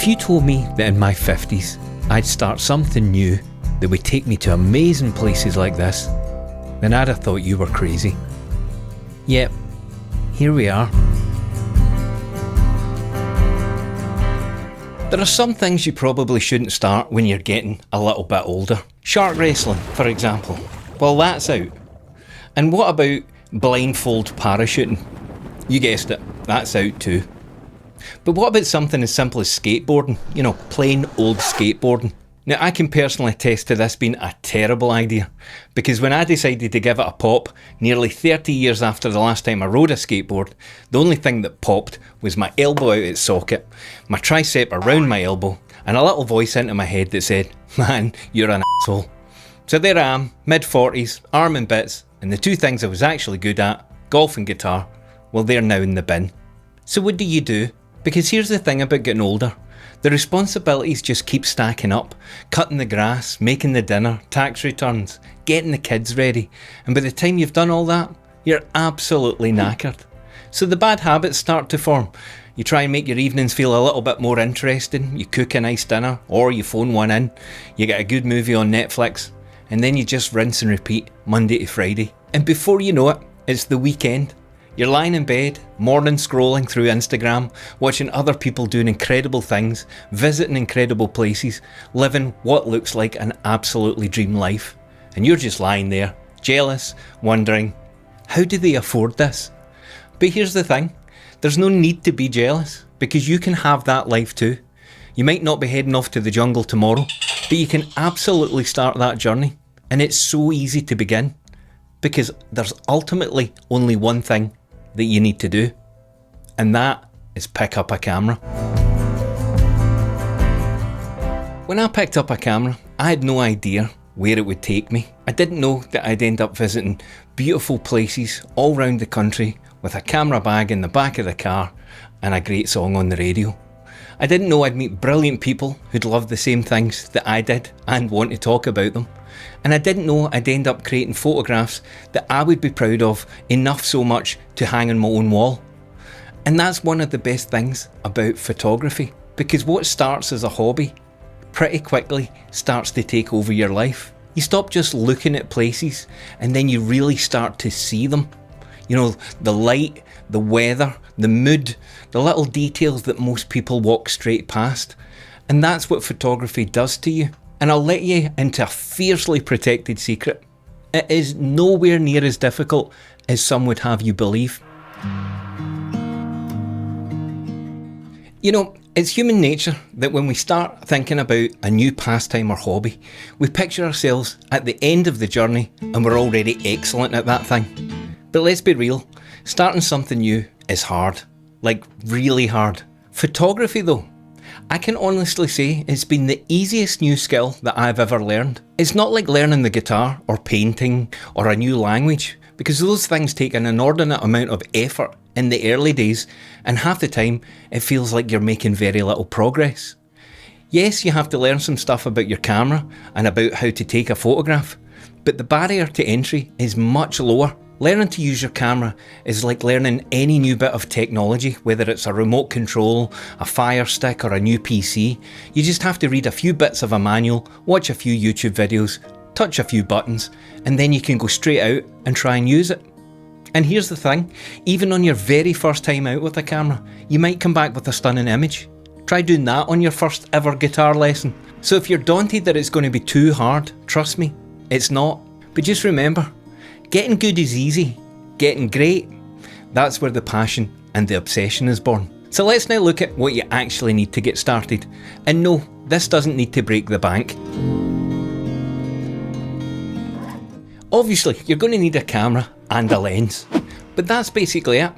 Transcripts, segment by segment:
If you told me that in my 50s I'd start something new that would take me to amazing places like this, then I'd have thought you were crazy. Yep, here we are. There are some things you probably shouldn't start when you're getting a little bit older. Shark wrestling, for example. Well, that's out. And what about blindfold parachuting? You guessed it, that's out too. But what about something as simple as skateboarding? You know, plain old skateboarding. Now, I can personally attest to this being a terrible idea, because when I decided to give it a pop, nearly 30 years after the last time I rode a skateboard, the only thing that popped was my elbow out its socket, my tricep around my elbow, and a little voice into my head that said, "Man, you're an asshole." So there I am, mid-40s, arm in bits, and the two things I was actually good at, golf and guitar, well, they're now in the bin. So what do? Because here's the thing about getting older. The responsibilities just keep stacking up. Cutting the grass, making the dinner, tax returns, getting the kids ready. And by the time you've done all that, you're absolutely knackered. So the bad habits start to form. You try and make your evenings feel a little bit more interesting. You cook a nice dinner, or you phone one in. You get a good movie on Netflix. And then you just rinse and repeat Monday to Friday. And before you know it, it's the weekend. You're lying in bed, morning scrolling through Instagram, watching other people doing incredible things, visiting incredible places, living what looks like an absolutely dream life. And you're just lying there, jealous, wondering, how do they afford this? But here's the thing, there's no need to be jealous, because you can have that life too. You might not be heading off to the jungle tomorrow, but you can absolutely start that journey. And it's so easy to begin, because there's ultimately only one thing that you need to do, and that is pick up a camera. When I picked up a camera, I had no idea where it would take me. I didn't know that I'd end up visiting beautiful places all around the country with a camera bag in the back of the car and a great song on the radio. I didn't know I'd meet brilliant people who'd love the same things that I did and want to talk about them. And I didn't know I'd end up creating photographs that I would be proud of enough so much to hang on my own wall. And that's one of the best things about photography, because what starts as a hobby pretty quickly starts to take over your life. You stop just looking at places and then you really start to see them. You know, the light, the weather, the mood, the little details that most people walk straight past. And that's what photography does to you. And I'll let you into a fiercely protected secret. It is nowhere near as difficult as some would have you believe. You know, it's human nature that when we start thinking about a new pastime or hobby, we picture ourselves at the end of the journey and we're already excellent at that thing. But let's be real, starting something new is hard. Like, really hard. Photography though, I can honestly say it's been the easiest new skill that I've ever learned. It's not like learning the guitar or painting or a new language, because those things take an inordinate amount of effort in the early days, and half the time it feels like you're making very little progress. Yes, you have to learn some stuff about your camera and about how to take a photograph, but the barrier to entry is much lower. Learning to use your camera is like learning any new bit of technology, whether it's a remote control, a Fire Stick or a new PC. You just have to read a few bits of a manual, watch a few YouTube videos, touch a few buttons, and then you can go straight out and try and use it. And here's the thing, even on your very first time out with a camera, you might come back with a stunning image. Try doing that on your first ever guitar lesson. So if you're daunted that it's going to be too hard, trust me, it's not. But just remember, getting good is easy. Getting great, that's where the passion and the obsession is born. So let's now look at what you actually need to get started. And no, this doesn't need to break the bank. Obviously, you're going to need a camera and a lens. But that's basically it.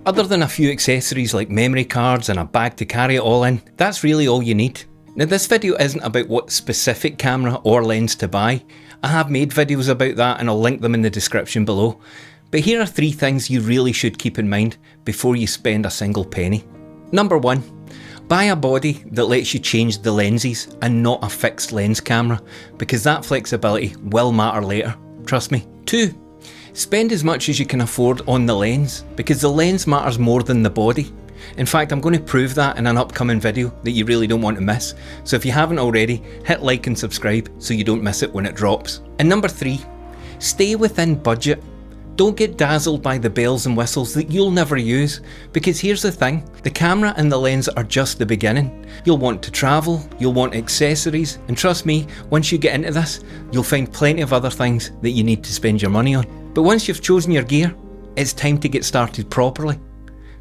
Other than a few accessories like memory cards and a bag to carry it all in, that's really all you need. Now this video isn't about what specific camera or lens to buy. I have made videos about that and I'll link them in the description below. But here are 3 things you really should keep in mind before you spend a single penny. Number 1, buy a body that lets you change the lenses and not a fixed lens camera, because that flexibility will matter later, trust me. 2, spend as much as you can afford on the lens, because the lens matters more than the body. In fact, I'm going to prove that in an upcoming video that you really don't want to miss. So if you haven't already, hit like and subscribe so you don't miss it when it drops. And number 3, stay within budget. Don't get dazzled by the bells and whistles that you'll never use, because here's the thing, the camera and the lens are just the beginning. You'll want to travel, you'll want accessories, and trust me, once you get into this, you'll find plenty of other things that you need to spend your money on. But once you've chosen your gear, it's time to get started properly.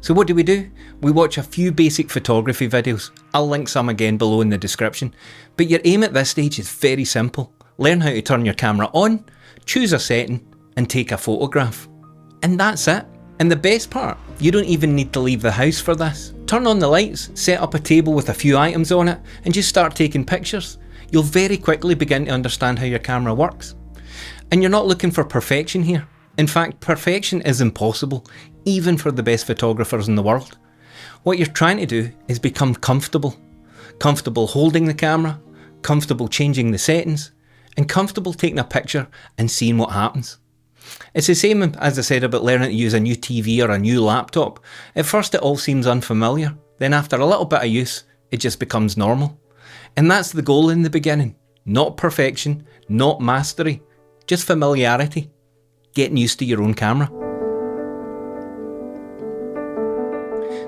So what do? We watch a few basic photography videos. I'll link some again below in the description. But your aim at this stage is very simple. Learn how to turn your camera on, choose a setting, and take a photograph. And that's it. And the best part, you don't even need to leave the house for this. Turn on the lights, set up a table with a few items on it, and just start taking pictures. You'll very quickly begin to understand how your camera works. And you're not looking for perfection here. In fact, perfection is impossible, even for the best photographers in the world. What you're trying to do is become comfortable. Comfortable holding the camera, comfortable changing the settings, and comfortable taking a picture and seeing what happens. It's the same as I said about learning to use a new TV or a new laptop. At first it all seems unfamiliar, then after a little bit of use, it just becomes normal. And that's the goal in the beginning. Not perfection, not mastery, just familiarity. Getting used to your own camera.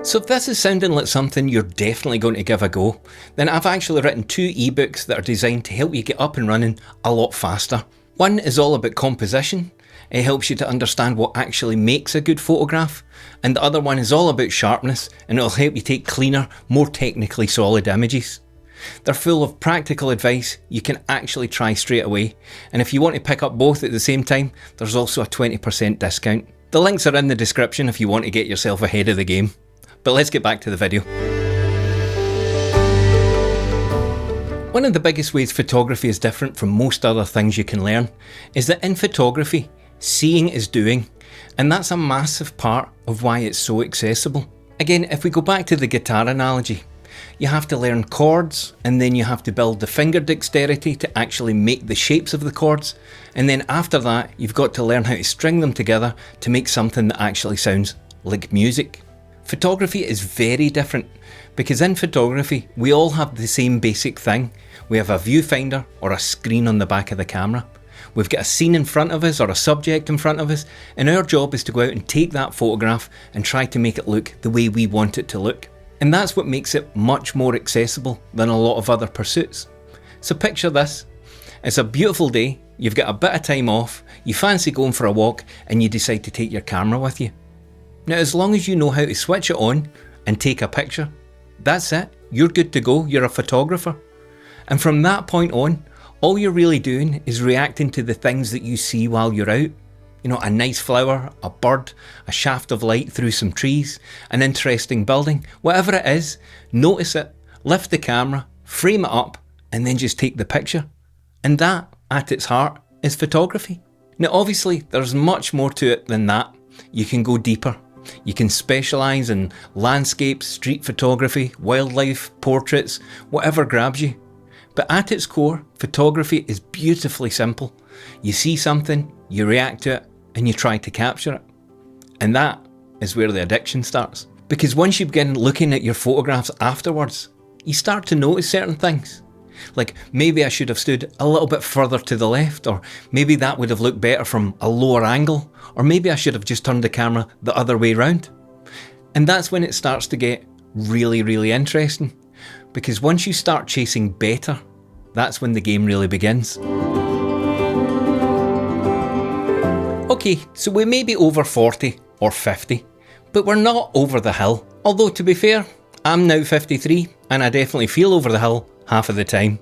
So if this is sounding like something you're definitely going to give a go, then I've actually written 2 ebooks that are designed to help you get up and running a lot faster. One is all about composition. It helps you to understand what actually makes a good photograph. And the other one is all about sharpness, and it'll help you take cleaner, more technically solid images. They're full of practical advice you can actually try straight away. And if you want to pick up both at the same time, there's also a 20% discount. The links are in the description if you want to get yourself ahead of the game. But let's get back to the video. One of the biggest ways photography is different from most other things you can learn is that in photography, seeing is doing, and that's a massive part of why it's so accessible. Again, if we go back to the guitar analogy, you have to learn chords, and then you have to build the finger dexterity to actually make the shapes of the chords, and then after that you've got to learn how to string them together to make something that actually sounds like music. Photography is very different, because in photography we all have the same basic thing. We have a viewfinder or a screen on the back of the camera. We've got a scene in front of us or a subject in front of us, and our job is to go out and take that photograph and try to make it look the way we want it to look. And that's what makes it much more accessible than a lot of other pursuits. So picture this, it's a beautiful day, you've got a bit of time off, you fancy going for a walk, and you decide to take your camera with you. Now as long as you know how to switch it on and take a picture, that's it, you're good to go, you're a photographer. And from that point on, all you're really doing is reacting to the things that you see while you're out. You know, a nice flower, a bird, a shaft of light through some trees, an interesting building, whatever it is, notice it, lift the camera, frame it up, and then just take the picture. And that, at its heart, is photography. Now obviously, there's much more to it than that. You can go deeper. You can specialise in landscapes, street photography, wildlife, portraits, whatever grabs you. But at its core, photography is beautifully simple. You see something, you react to it, and you try to capture it. And that is where the addiction starts. Because once you begin looking at your photographs afterwards, you start to notice certain things. Like, maybe I should have stood a little bit further to the left, or maybe that would have looked better from a lower angle, or maybe I should have just turned the camera the other way round. And that's when it starts to get really, really interesting. Because once you start chasing better, that's when the game really begins. Okay, so we may be over 40 or 50, but we're not over the hill. Although to be fair, I'm now 53 and I definitely feel over the hill half of the time.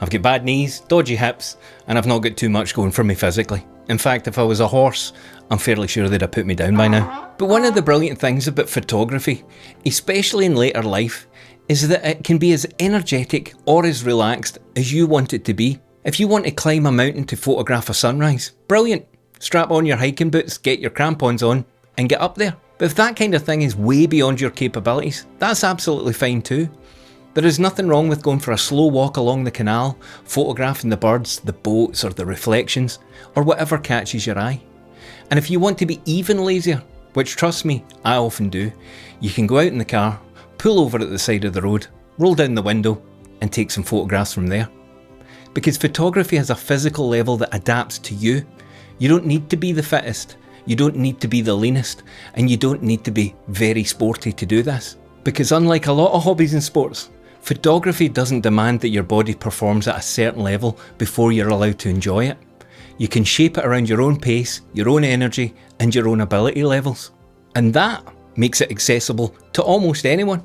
I've got bad knees, dodgy hips, and I've not got too much going for me physically. In fact, if I was a horse, I'm fairly sure they'd have put me down by now. But one of the brilliant things about photography, especially in later life, is that it can be as energetic or as relaxed as you want it to be. If you want to climb a mountain to photograph a sunrise, brilliant. Strap on your hiking boots, get your crampons on, and get up there. But if that kind of thing is way beyond your capabilities, that's absolutely fine too. There is nothing wrong with going for a slow walk along the canal, photographing the birds, the boats, or the reflections, or whatever catches your eye. And if you want to be even lazier, which trust me, I often do, you can go out in the car, pull over at the side of the road, roll down the window and take some photographs from there. Because photography has a physical level that adapts to you. You don't need to be the fittest, you don't need to be the leanest, and you don't need to be very sporty to do this. Because unlike a lot of hobbies and sports, photography doesn't demand that your body performs at a certain level before you're allowed to enjoy it. You can shape it around your own pace, your own energy, and your own ability levels. And that makes it accessible to almost anyone.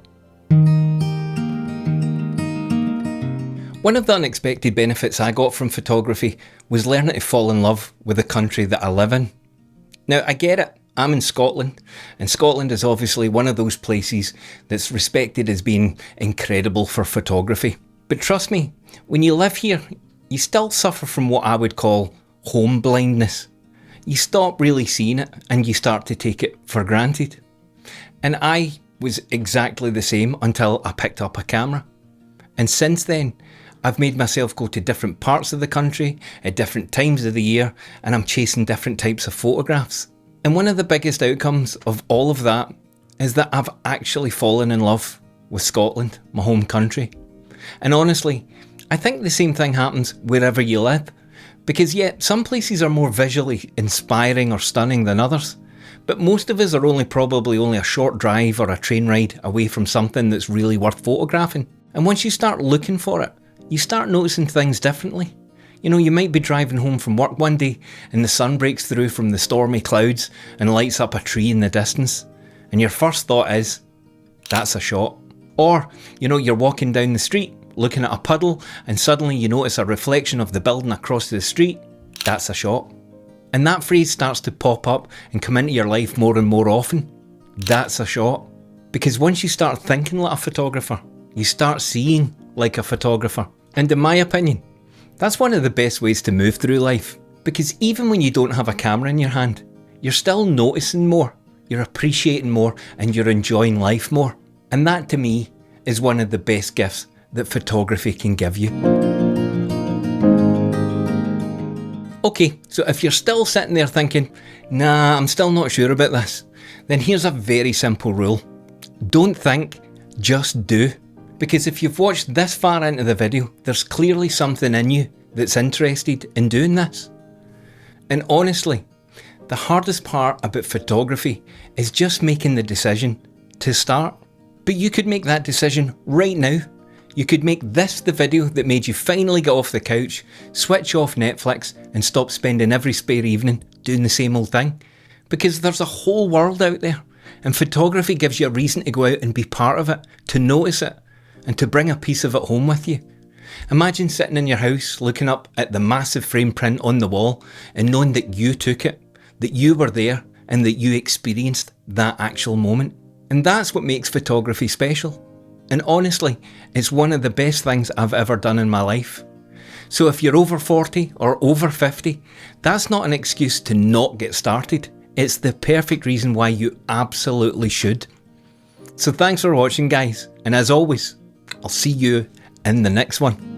One of the unexpected benefits I got from photography was learning to fall in love with the country that I live in. Now, I get it, I'm in Scotland, and Scotland is obviously one of those places that's respected as being incredible for photography. But trust me, when you live here, you still suffer from what I would call home blindness. You stop really seeing it and you start to take it for granted. And I was exactly the same until I picked up a camera. And since then, I've made myself go to different parts of the country at different times of the year, and I'm chasing different types of photographs. And one of the biggest outcomes of all of that is that I've actually fallen in love with Scotland, my home country. And honestly, I think the same thing happens wherever you live. Because yeah, some places are more visually inspiring or stunning than others. But most of us are probably only a short drive or a train ride away from something that's really worth photographing. And once you start looking for it, you start noticing things differently. You know, you might be driving home from work one day and the sun breaks through from the stormy clouds and lights up a tree in the distance. And your first thought is, that's a shot. Or, you know, you're walking down the street looking at a puddle and suddenly you notice a reflection of the building across the street. That's a shot. And that phrase starts to pop up and come into your life more and more often. That's a shot. Because once you start thinking like a photographer, you start seeing like a photographer. And in my opinion, that's one of the best ways to move through life. Because even when you don't have a camera in your hand, you're still noticing more, you're appreciating more, and you're enjoying life more. And that to me is one of the best gifts that photography can give you. Okay, so if you're still sitting there thinking, nah, I'm still not sure about this, then here's a very simple rule. Don't think, just do. Because if you've watched this far into the video, there's clearly something in you that's interested in doing this. And honestly, the hardest part about photography is just making the decision to start. But you could make that decision right now. You could make this the video that made you finally get off the couch, switch off Netflix and stop spending every spare evening doing the same old thing. Because there's a whole world out there, and photography gives you a reason to go out and be part of it, to notice it, and to bring a piece of it home with you. Imagine sitting in your house looking up at the massive frame print on the wall and knowing that you took it, that you were there and that you experienced that actual moment. And that's what makes photography special. And honestly, it's one of the best things I've ever done in my life. So if you're over 40 or over 50, that's not an excuse to not get started. It's the perfect reason why you absolutely should. So thanks for watching, guys. And as always, I'll see you in the next one.